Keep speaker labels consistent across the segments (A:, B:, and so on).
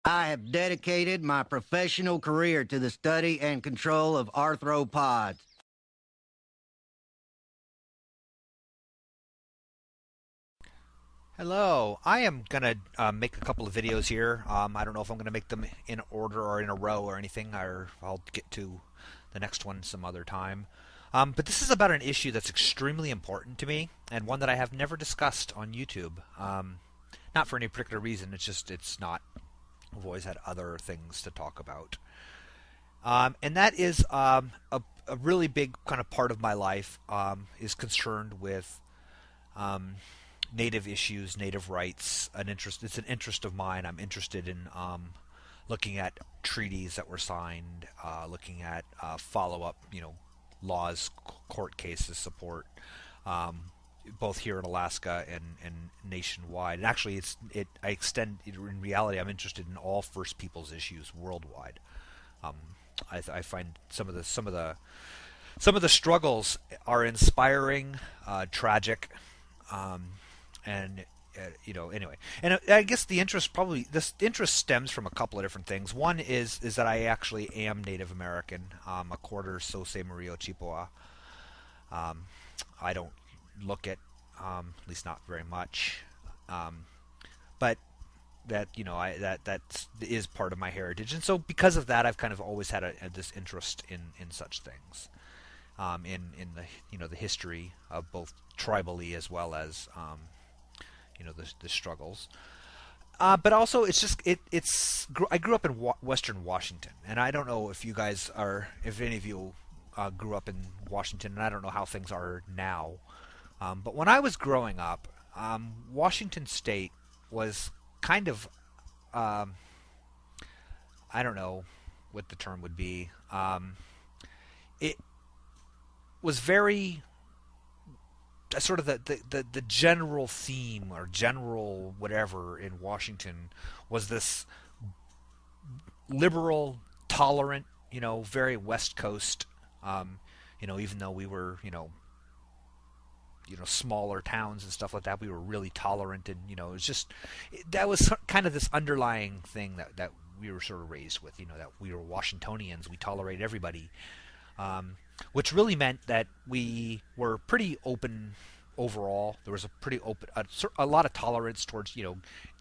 A: I have dedicated my professional career to the study and control of arthropods.
B: Hello, I am going to make a couple of videos here. I don't know if I'm going to make them in order or in a row or anything, or I'll get to the next one some other time. But this is about an issue that's extremely important to me and one that I have never discussed on YouTube. Not for any particular reason, it's not. I've always had other things to talk about. And that is a really big kind of part of my life is concerned with um, native issues, native rights, an interest. It's an interest of mine. I'm interested in looking at treaties that were signed, looking at follow-up, laws, court cases, support, um, both here in Alaska and nationwide. And actually, I extend. In reality, I'm interested in all First Peoples issues worldwide. Um, I find some of the struggles are inspiring, tragic, um, and anyway. And I guess this interest stems from a couple of different things. One is that I actually am Native American, a quarter Sault Mario Chippewa. Um, I don't look at least not very much, um, but that that is part of my heritage, and so because of that, I've kind of always had this interest in such things, in the the history of both tribally as well as the struggles. But also, I grew up in Western Washington, and I don't know if any of you grew up in Washington, and I don't know how things are now. But when I was growing up, Washington State was kind of, um, I don't know what the term would be. It was very sort of the general theme or general whatever in Washington was this liberal, tolerant, very West Coast. Even though we were, smaller towns and stuff like that, we were really tolerant, and it's just that was kind of this underlying thing that we were sort of raised with. That we were Washingtonians, we tolerate everybody, which really meant that we were pretty open overall. There was a pretty open, a lot of tolerance towards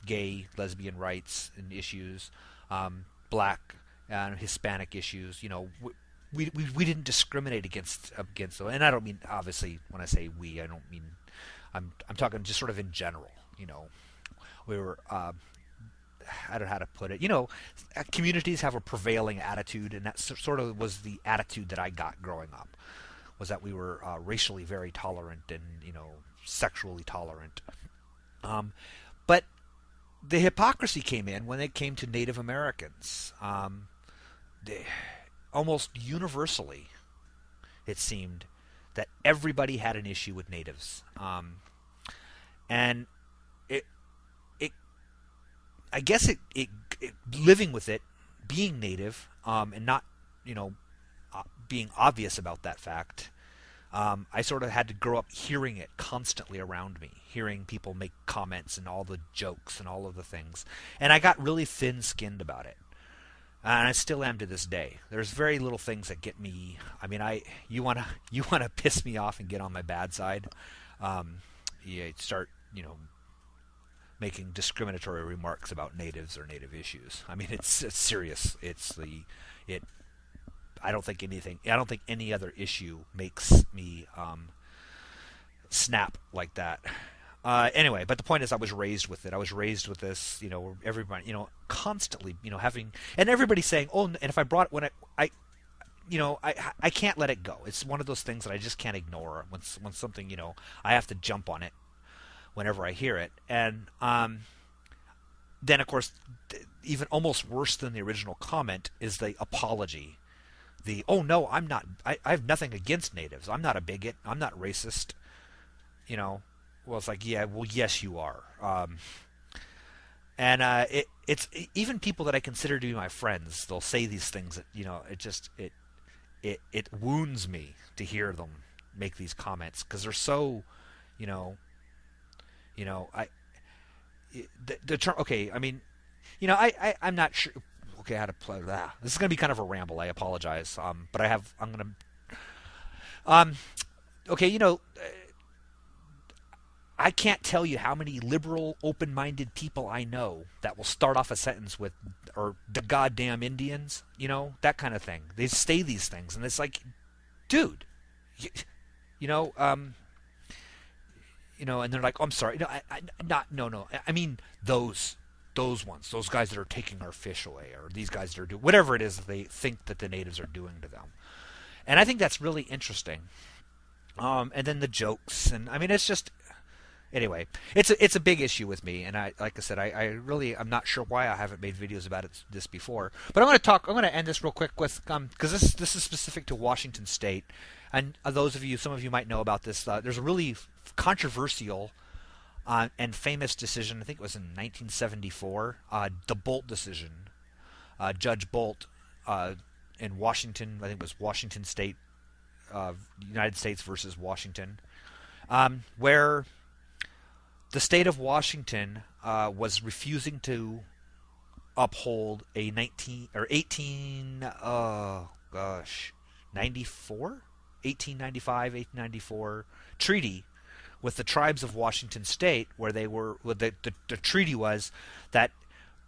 B: gay, lesbian rights and issues, black and Hispanic issues. We didn't discriminate against them, and I don't mean, obviously, when I say we, I don't mean I'm talking just sort of in general. We were I don't know how to put it. Communities have a prevailing attitude, and that sort of was the attitude that I got growing up. Was that we were racially very tolerant and sexually tolerant, but the hypocrisy came in when it came to Native Americans. They, almost universally, it seemed that everybody had an issue with natives, and it it I guess it living with it, being native, and not being obvious about that fact. I sort of had to grow up hearing it constantly around me, hearing people make comments and all the jokes and all of the things, and I got really thin-skinned about it. And I still am to this day. There's very little things that get me. I mean, you wanna piss me off and get on my bad side. You start making discriminatory remarks about natives or native issues. I mean, it's serious. It. I don't think anything. I don't think any other issue makes me snap like that. Anyway, but the point is, I was raised with it. I was raised with this, everybody, constantly, having, and everybody saying, oh, and if I brought it when I can't let it go. It's one of those things that I just can't ignore. When something, I have to jump on it whenever I hear it, and then of course, even almost worse than the original comment is the apology. Oh no, I'm not. I have nothing against natives. I'm not a bigot. I'm not racist. Well, it's like, yeah, well, yes, you are. And it's even people that I consider to be my friends. They'll say these things that it wounds me to hear them make these comments because they're so, I the term. Okay, I mean, I'm not sure. Okay, how to play that. This is going to be kind of a ramble. I apologize. But I'm going to. Okay, I can't tell you how many liberal, open-minded people I know that will start off a sentence with, or the goddamn Indians, that kind of thing. They say these things, and it's like, dude, you know, um, and they're like, oh, I'm sorry, no, no, I mean those ones, those guys that are taking our fish away, or these guys that are doing whatever it is that they think that the natives are doing to them, and I think that's really interesting. And then the jokes, and I mean, it's just anyway, it's a big issue with me, and like I said, I'm not sure why I haven't made videos about this before. But I'm going to end this real quick with because this is specific to Washington State, and some of you might know about this. There's a really controversial and famous decision. I think it was in 1974, the Bolt decision. Judge Bolt in Washington. I think it was Washington State, United States versus Washington, where the state of Washington was refusing to uphold a 1895 treaty with the tribes of Washington State, where the treaty was that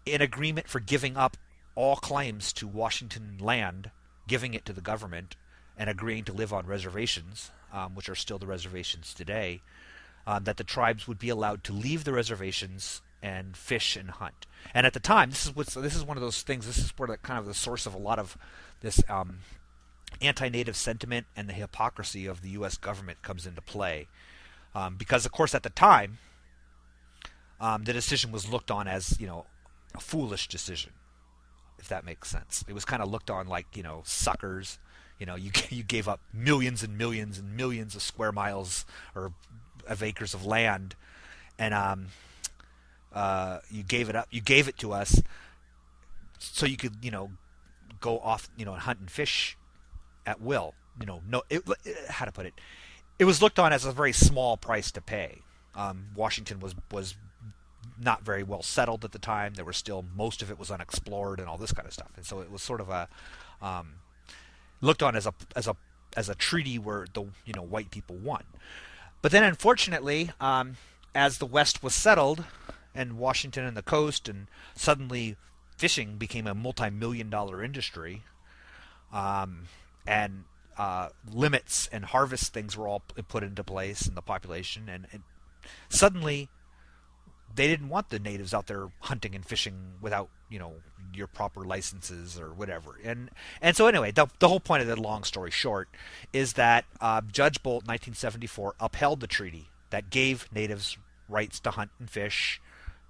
B: in agreement for giving up all claims to Washington land, giving it to the government, and agreeing to live on reservations, which are still the reservations today, that the tribes would be allowed to leave the reservations and fish and hunt. And at the time, this is one of those things. This is where kind of the source of a lot of this anti-native sentiment and the hypocrisy of the U.S. government comes into play, because of course at the time, the decision was looked on as a foolish decision, if that makes sense. It was kind of looked on like suckers. You gave up millions and millions and millions of square miles or of acres of land, and you gave it up. You gave it to us so you could go off and hunt and fish at will. How to put it? It was looked on as a very small price to pay. Washington was not very well settled at the time. There was still, most of it was unexplored and all this kind of stuff, and so it was sort of a looked on as a treaty where the white people won. But then, unfortunately, as the West was settled, and Washington and the coast, and suddenly fishing became a multi-million-dollar industry, and limits and harvest things were all put into place in the population, and suddenly they didn't want the natives out there hunting and fishing without your proper licenses or whatever. And so anyway, the whole point of the long story short is that Judge Bolt in 1974 upheld the treaty that gave natives rights to hunt and fish,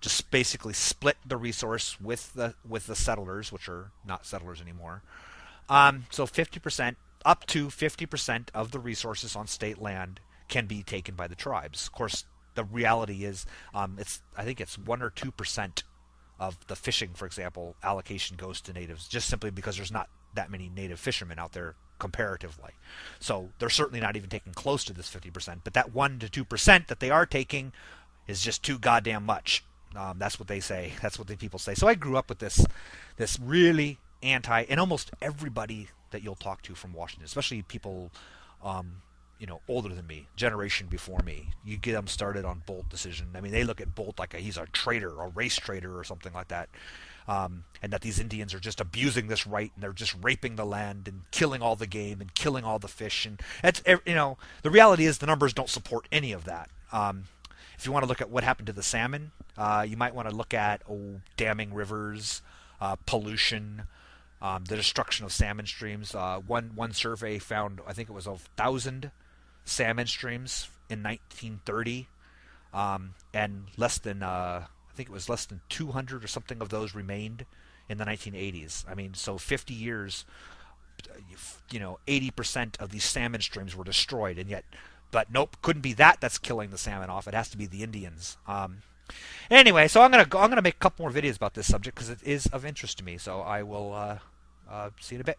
B: just basically split the resource with the settlers, which are not settlers anymore. So 50%, up to 50% of the resources on state land can be taken by the tribes. Of course, the reality is, I think it's 1 or 2% of the fishing, for example, allocation goes to natives, just simply because there's not that many native fishermen out there comparatively. So they're certainly not even taking close to this 50%. But that 1 to 2% that they are taking is just too goddamn much. That's what they say. That's what the people say. So I grew up with this really and almost everybody that you'll talk to from Washington, especially people older than me, generation before me, you get them started on Bolt decision. I mean, they look at Bolt like he's a traitor, a race traitor or something like that, and that these Indians are just abusing this right, and they're just raping the land and killing all the game and killing all the fish. And it's, the reality is the numbers don't support any of that. If you want to look at what happened to the salmon, you might want to look at damming rivers, pollution, the destruction of salmon streams. One survey found, I think it was 1,000 salmon streams in 1930, and less than I think it was less than 200 or something of those remained in the 1980s. I mean, so 50 years, 80% of these salmon streams were destroyed, and yet, but nope, couldn't be that's killing the salmon off. It has to be the Indians. Anyway, so I'm gonna make a couple more videos about this subject because it is of interest to me. So I will see you in a bit.